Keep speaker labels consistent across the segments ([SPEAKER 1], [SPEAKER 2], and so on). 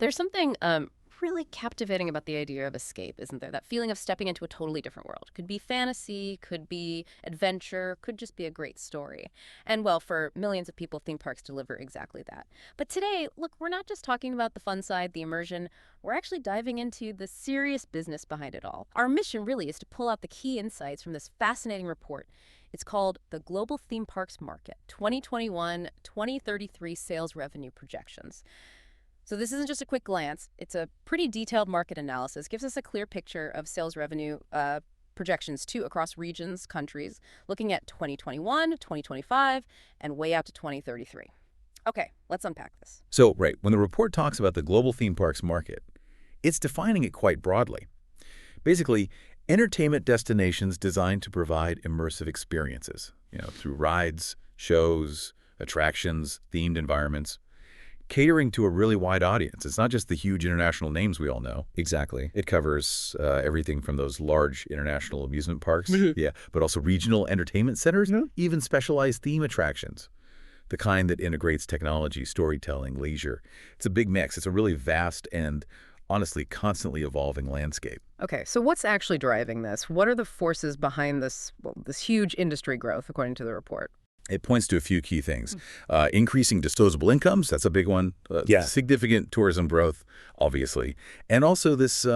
[SPEAKER 1] There's something really captivating about the idea of escape, isn't there? That feeling of stepping into a totally different world. Could be fantasy, could be adventure, could just be a great story. And well, for millions of people, theme parks deliver exactly that. But today, look, we're not just talking about the fun side, the immersion. We're actually diving into the serious business behind it all. Our mission really is to pull out the key insights from this fascinating report. It's called the Global Theme Parks Market 2021-2033 Sales Revenue Projections. So this isn't just a quick glance. It's a pretty detailed market analysis. Gives us a clear picture of sales revenue projections, too, across regions, countries, looking at 2021, 2025, and way out to 2033. Okay, let's unpack this.
[SPEAKER 2] So, right, when the report talks about the global theme parks market, it's defining it quite broadly. Basically, entertainment destinations designed to provide immersive experiences, through rides, shows, attractions, themed environments, catering to a really wide audience. It's not just the huge international names we all know. Exactly. It covers everything from those large international amusement parks, but also regional entertainment centers, even specialized theme attractions, the kind that integrates technology, storytelling, leisure. It's a big mix. It's a really vast and honestly constantly evolving landscape.
[SPEAKER 1] Okay, so what's actually driving this? What are the forces behind this huge industry growth, according to the report?
[SPEAKER 2] It points to a few key things. Increasing disposable incomes, that's a big one. Significant tourism growth, obviously. And also this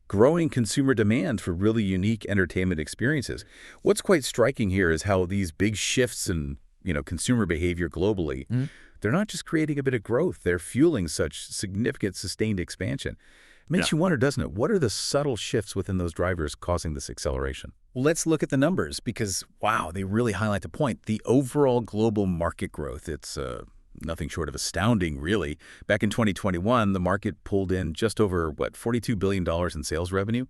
[SPEAKER 2] growing consumer demand for really unique entertainment experiences. What's quite striking here is how these big shifts in consumer behavior globally, they're not just creating a bit of growth, they're fueling such significant sustained expansion. It makes you wonder, doesn't it? What are the subtle shifts within those drivers causing this acceleration?
[SPEAKER 3] Well, let's look at the numbers because, wow, they really highlight the point. The overall global market growth, it's nothing short of astounding, really. Back in 2021, the market pulled in just over, $42 billion in sales revenue.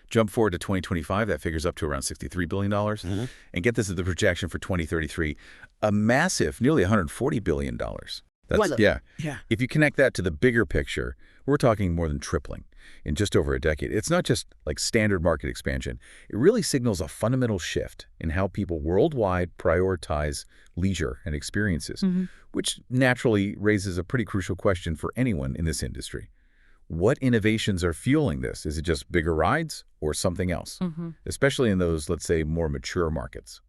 [SPEAKER 3] Jump forward to 2025, that figure's up to around $63 billion. And get this as the projection for 2033, a massive, nearly $140 billion. If you connect that to the bigger picture, we're talking more than tripling in just over a decade. It's not just like standard market expansion. It really signals a fundamental shift in how people worldwide prioritize leisure and experiences, which naturally raises a pretty crucial question for anyone in this industry. What innovations are fueling this? Is it just bigger rides or something else? Especially in those, let's say, more mature markets.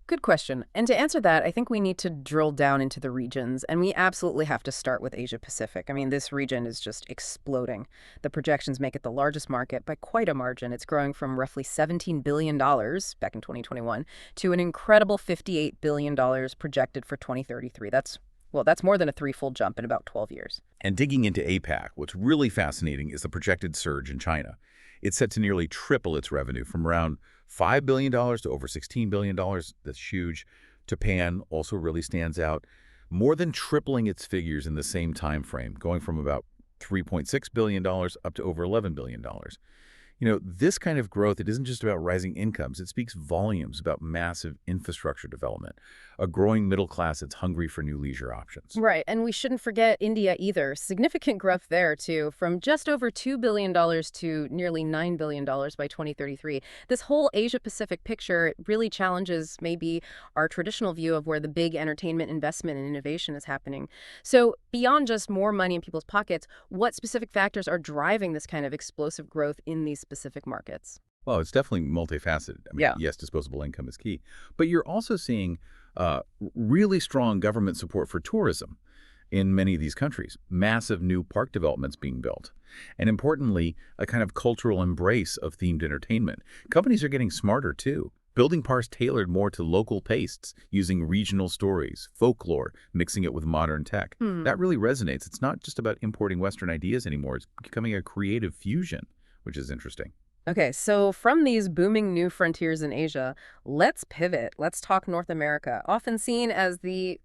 [SPEAKER 1] Good question. And to answer that, I think we need to drill down into the regions, and we absolutely have to start with Asia Pacific. I mean, this region is just exploding. The projections make it the largest market by quite a margin. It's growing from roughly $17 billion back in 2021 to an incredible $58 billion projected for 2033. That's more than a threefold jump in about 12 years.
[SPEAKER 2] And digging into APAC, what's really fascinating is the projected surge in China. It's set to nearly triple its revenue from around $5 billion to over $16 billion. That's huge. Japan also really stands out, more than tripling its figures in the same time frame, going from about $3.6 billion up to over $11 billion. This kind of growth, it isn't just about rising incomes. It speaks volumes about massive infrastructure development, a growing middle class that's hungry for new leisure options.
[SPEAKER 1] Right, and we shouldn't forget India either. Significant growth there, too, from just over $2 billion to nearly $9 billion by 2033. This whole Asia-Pacific picture really challenges maybe our traditional view of where the big entertainment investment and innovation is happening. So beyond just more money in people's pockets, what specific factors are driving this kind of explosive growth in these specific markets?
[SPEAKER 2] Well, it's definitely multifaceted. Yes, disposable income is key. But you're also seeing really strong government support for tourism in many of these countries. Massive new park developments being built. And importantly, a kind of cultural embrace of themed entertainment. Companies are getting smarter, too. Building parks tailored more to local tastes, using regional stories, folklore, mixing it with modern tech. That really resonates. It's not just about importing Western ideas anymore. It's becoming a creative fusion, which is interesting.
[SPEAKER 1] Okay, so from these booming new frontiers in Asia, let's pivot. Let's talk North America, often seen as the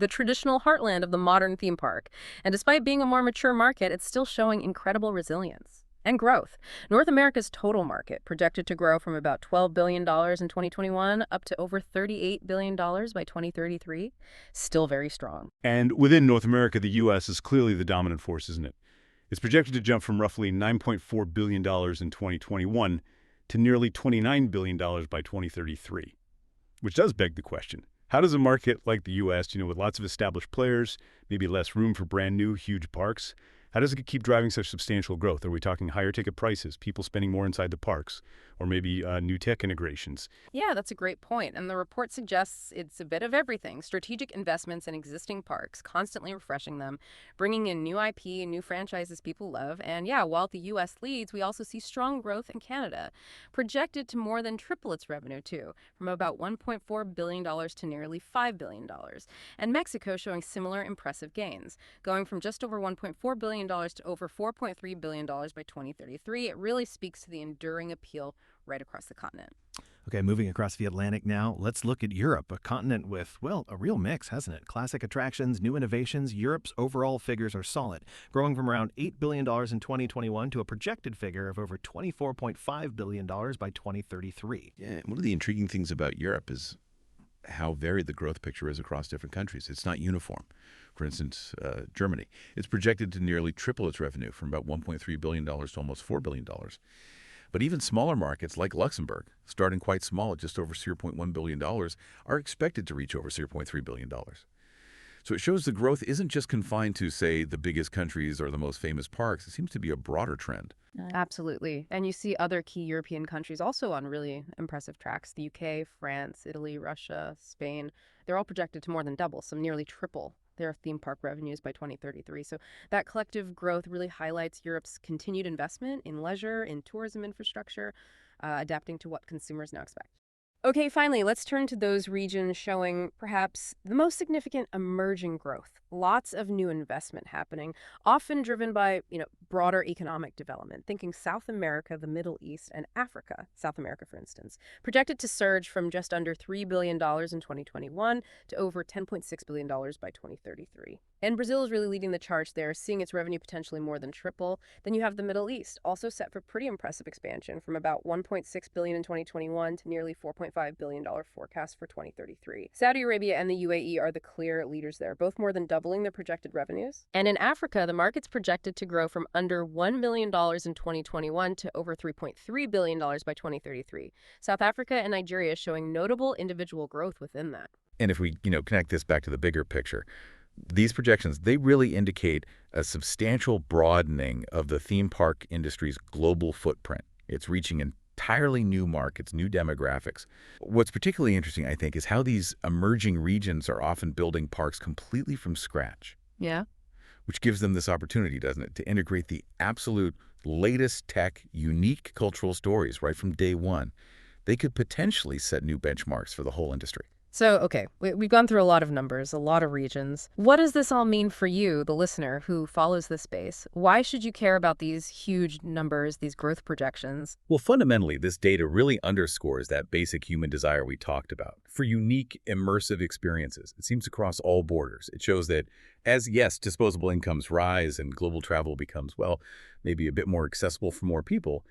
[SPEAKER 1] traditional heartland of the modern theme park. And despite being a more mature market, it's still showing incredible resilience and growth. North America's total market projected to grow from about $12 billion in 2021 up to over $38 billion by 2033. Still very strong.
[SPEAKER 4] And within North America, the U.S. is clearly the dominant force, isn't it? It's projected to jump from roughly $9.4 billion in 2021 to nearly $29 billion by 2033. Which does beg the question, how does a market like the U.S., with lots of established players, maybe less room for brand new, huge parks, How does it keep driving such substantial growth? Are we talking higher ticket prices, people spending more inside the parks, or maybe new tech integrations?
[SPEAKER 1] Yeah, that's a great point. And the report suggests it's a bit of everything. Strategic investments in existing parks, constantly refreshing them, bringing in new IP and new franchises people love. And yeah, while the U.S. leads, we also see strong growth in Canada, projected to more than triple its revenue, too, from about $1.4 billion to nearly $5 billion. And Mexico showing similar impressive gains, going from just over $1.4 billion to over $4.3 billion by 2033. It really speaks to the enduring appeal right across the continent.
[SPEAKER 5] Okay, moving across the Atlantic now, let's look at Europe, a continent with, well, a real mix, hasn't it? Classic attractions, new innovations. Europe's overall figures are solid, growing from around $8 billion in 2021 to a projected figure of over $24.5 billion by 2033.
[SPEAKER 3] Yeah, one of the intriguing things about Europe is how varied the growth picture is across different countries. It's not uniform. For instance, Germany. It's projected to nearly triple its revenue from about $1.3 billion to almost $4 billion. But even smaller markets like Luxembourg, starting quite small at just over $0.1 billion, are expected to reach over $0.3 billion. So it shows the growth isn't just confined to, say, the biggest countries or the most famous parks. It seems to be a broader trend.
[SPEAKER 1] Absolutely. And you see other key European countries also on really impressive tracks. The UK, France, Italy, Russia, Spain, they're all projected to more than double, some nearly triple their theme park revenues by 2033. So that collective growth really highlights Europe's continued investment in leisure, in tourism infrastructure, adapting to what consumers now expect. Okay, finally, let's turn to those regions showing perhaps the most significant emerging growth. Lots of new investment happening, often driven by, broader economic development. Thinking South America, the Middle East, and Africa, South America, for instance, projected to surge from just under $3 billion in 2021 to over $10.6 billion by 2033. And Brazil is really leading the charge there, seeing its revenue potentially more than triple. Then you have the Middle East, also set for pretty impressive expansion from about $1.6 billion in 2021 to nearly $4.5 billion forecast for 2033. Saudi Arabia and the UAE are the clear leaders there, both more than doubling their projected revenues. And in Africa, the market's projected to grow from under $1 million in 2021 to over $3.3 billion by 2033. South Africa and Nigeria showing notable individual growth within that.
[SPEAKER 2] And if we, connect this back to the bigger picture, these projections, they really indicate a substantial broadening of the theme park industry's global footprint. It's reaching entirely new markets, new demographics. What's particularly interesting, I think, is how these emerging regions are often building parks completely from scratch.
[SPEAKER 1] Yeah.
[SPEAKER 2] Which gives them this opportunity, doesn't it, to integrate the absolute latest tech, unique cultural stories right from day one. They could potentially set new benchmarks for the whole industry.
[SPEAKER 1] So, okay, we've gone through a lot of numbers, a lot of regions. What does this all mean for you, the listener who follows this space? Why should you care about these huge numbers, these growth projections?
[SPEAKER 2] Well, fundamentally, this data really underscores that basic human desire we talked about for unique, immersive experiences. It seems across all borders. It shows that as, yes, disposable incomes rise and global travel becomes, well, maybe a bit more accessible for more people,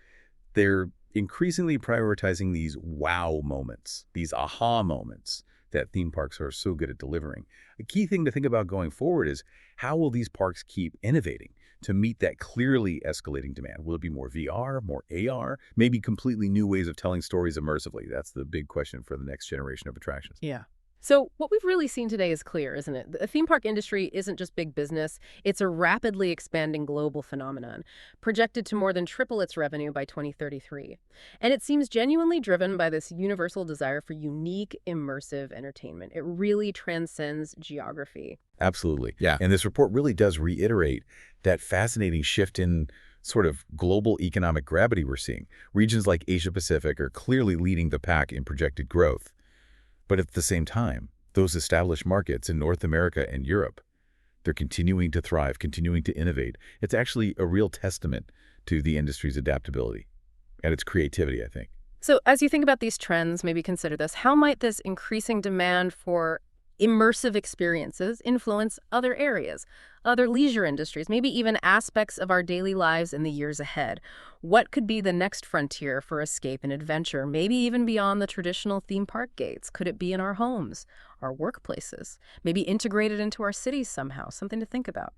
[SPEAKER 2] they're increasingly prioritizing these wow moments, these aha moments that theme parks are so good at delivering. A key thing to think about going forward is how will these parks keep innovating to meet that clearly escalating demand? Will it be more VR, more AR, maybe completely new ways of telling stories immersively? That's the big question for the next generation of attractions.
[SPEAKER 1] Yeah. So what we've really seen today is clear, isn't it? The theme park industry isn't just big business. It's a rapidly expanding global phenomenon, projected to more than triple its revenue by 2033. And it seems genuinely driven by this universal desire for unique, immersive entertainment. It really transcends geography.
[SPEAKER 2] Absolutely.
[SPEAKER 3] Yeah.
[SPEAKER 2] And this report really does reiterate that fascinating shift in sort of global economic gravity we're seeing. Regions like Asia-Pacific are clearly leading the pack in projected growth. But at the same time, those established markets in North America and Europe, they're continuing to thrive, continuing to innovate. It's actually a real testament to the industry's adaptability and its creativity, I think.
[SPEAKER 1] So as you think about these trends, maybe consider this. How might this increasing demand for immersive experiences influence other areas, other leisure industries, maybe even aspects of our daily lives in the years ahead? What could be the next frontier for escape and adventure, maybe even beyond the traditional theme park gates? Could it be in our homes, our workplaces, maybe integrated into our cities somehow? Something to think about.